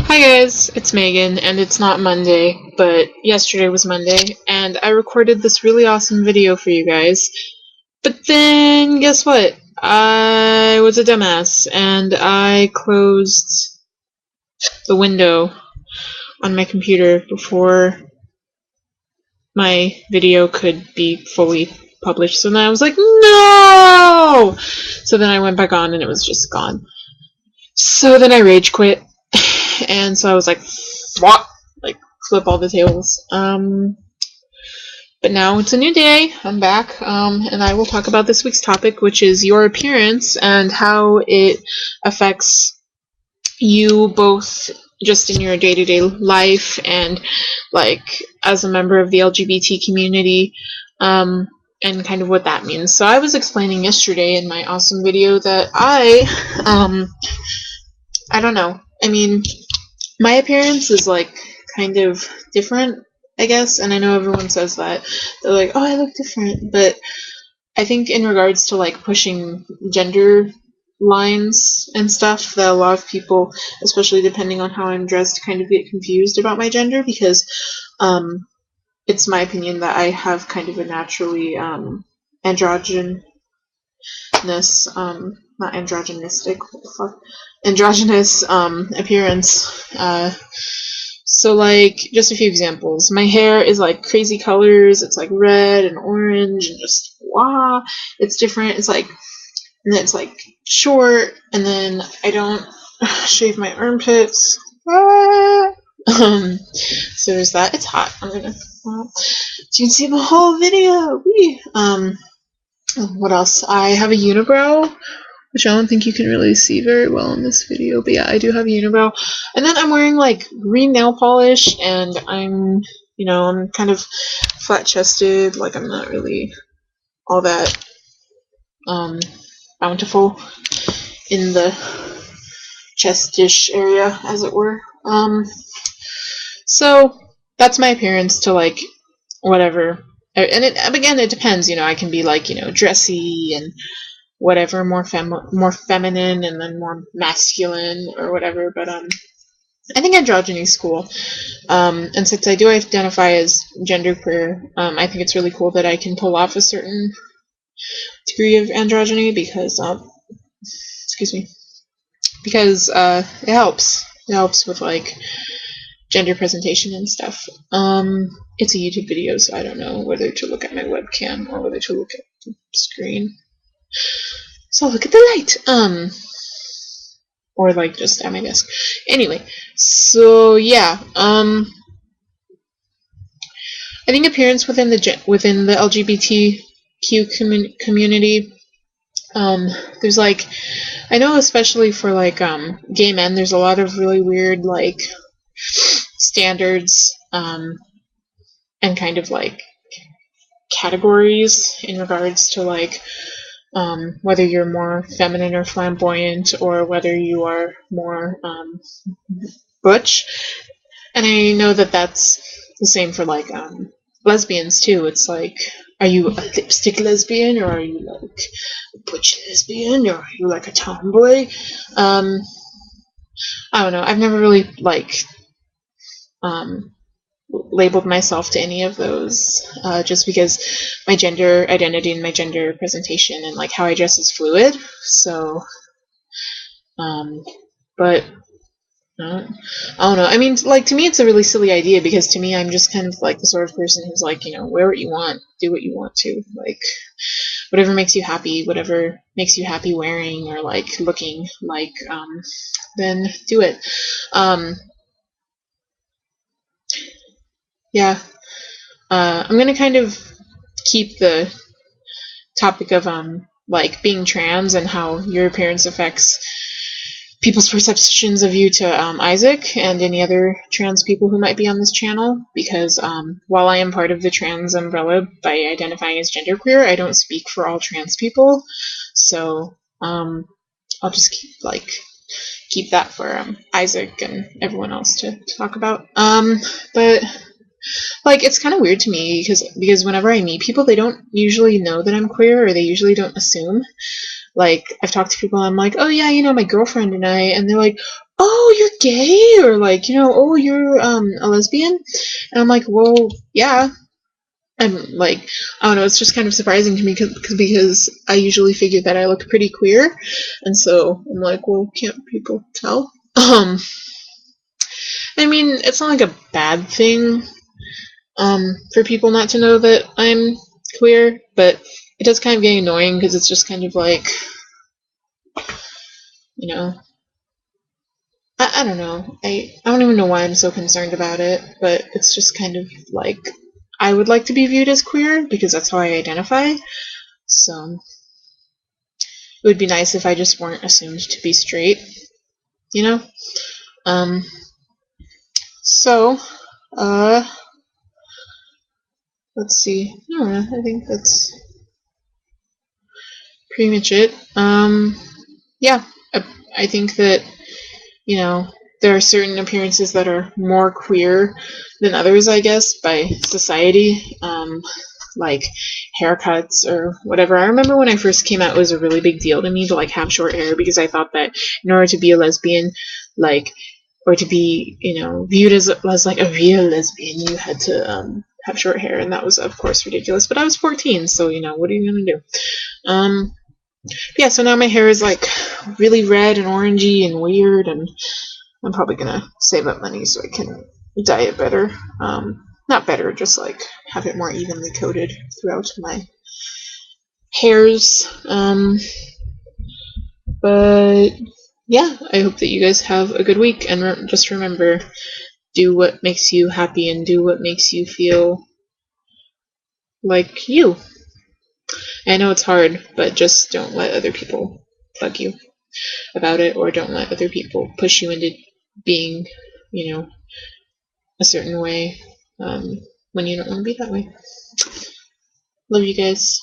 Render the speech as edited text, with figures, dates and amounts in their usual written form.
Hi guys, it's Megan, and it's not Monday, but yesterday was Monday, and I recorded this really awesome video for you guys. But then, guess what? I was a dumbass, and I closed the window on my computer before my video could be fully published. So then I was like, no! So then I went back on, and it was just gone. So then I rage quit. And so I was like, flop, like flip all the tables. But now it's a new day. I'm back, and I will talk about this week's topic, which is your appearance and how it affects you both just in your day-to-day life and like as a member of the LGBT community, and kind of what that means. So I was explaining yesterday in my awesome video that I don't know. I mean, my appearance is like kind of different, I guess, and I know everyone says that. They're like, oh, I look different, but I think in regards to like pushing gender lines and stuff, that a lot of people, especially depending on how I'm dressed, kind of get confused about my gender because it's my opinion that I have kind of a naturally androgynous, not androgynistic, what the fuck? Androgynous appearance. So like just a few examples. My hair is like crazy colors. It's like red and orange and just wow. It's different. It's like, and then it's like short, and then I don't shave my armpits. So there's that. It's hot. I'm gonna. So you can see the whole video. What else? I have a unibrow, which I don't think you can really see very well in this video, but yeah, I do have a unibrow. And then I'm wearing like green nail polish, and I'm kind of flat-chested, like I'm not really all that bountiful in the chestish area, as it were. So that's my appearance to like whatever. And again, it depends, I can be like, dressy and whatever, more feminine, and then more masculine or whatever, but I think androgyny is cool. And since I do identify as genderqueer, I think it's really cool that I can pull off a certain degree of androgyny because excuse me, because it helps with like gender presentation and stuff. It's a YouTube video, so I don't know whether to look at my webcam or whether to look at the screen. So look at the light, or like just at my desk. Anyway, so yeah, I think appearance within the LGBTQ community, there's like, I know especially for like gay men, there's a lot of really weird like standards and kind of like categories in regards to like whether you're more feminine or flamboyant, or whether you are more butch. And I know that that's the same for like lesbians too. It's like, are you a lipstick lesbian, or are you like a butch lesbian, or are you like a tomboy? I don't know. I've never really like labeled myself to any of those, just because my gender identity and my gender presentation and like how I dress is fluid. So, but I don't know. I mean, like, to me, it's a really silly idea, because to me, I'm just kind of like the sort of person who's like, wear what you want, do what you want to, like, whatever makes you happy, whatever makes you happy wearing or like looking like, then do it. Yeah. I'm gonna kind of keep the topic of like being trans and how your appearance affects people's perceptions of you to Isaac and any other trans people who might be on this channel, because while I am part of the trans umbrella by identifying as genderqueer, I don't speak for all trans people. So I'll just keep that for Isaac and everyone else to talk about. But like, it's kind of weird to me because whenever I meet people, they don't usually know that I'm queer, or they usually don't assume. Like, I've talked to people and I'm like, oh yeah, my girlfriend and I, and they're like, oh, you're gay, or like, oh, you're a lesbian, and I'm like, well, yeah. I'm like, I don't know, it's just kind of surprising to me because I usually figure that I look pretty queer, and so I'm like, well, can't people tell? I mean, it's not like a bad thing, for people not to know that I'm queer, but it does kind of get annoying because it's just kind of like, you know, I don't know. I don't even know why I'm so concerned about it, but it's just kind of like, I would like to be viewed as queer because that's how I identify, so it would be nice if I just weren't assumed to be straight, you know? Um, so, uh, let's see. I don't know, I think that's pretty much it. Yeah, I think that, there are certain appearances that are more queer than others, I guess, by society, like haircuts or whatever. I remember when I first came out, it was a really big deal to me to like have short hair because I thought that in order to be a lesbian, like, or to be, viewed as like a real lesbian, you had to have short hair, and that was of course ridiculous. But I was 14, so what are you gonna do? Yeah, so now my hair is like really red and orangey and weird, and I'm probably gonna save up money so I can dye it better. Not better, just like have it more evenly coated throughout my hairs. But yeah, I hope that you guys have a good week, and just remember, do what makes you happy and do what makes you feel like you. I know it's hard, but just don't let other people bug you about it, or don't let other people push you into being, a certain way, when you don't want to be that way. Love you guys.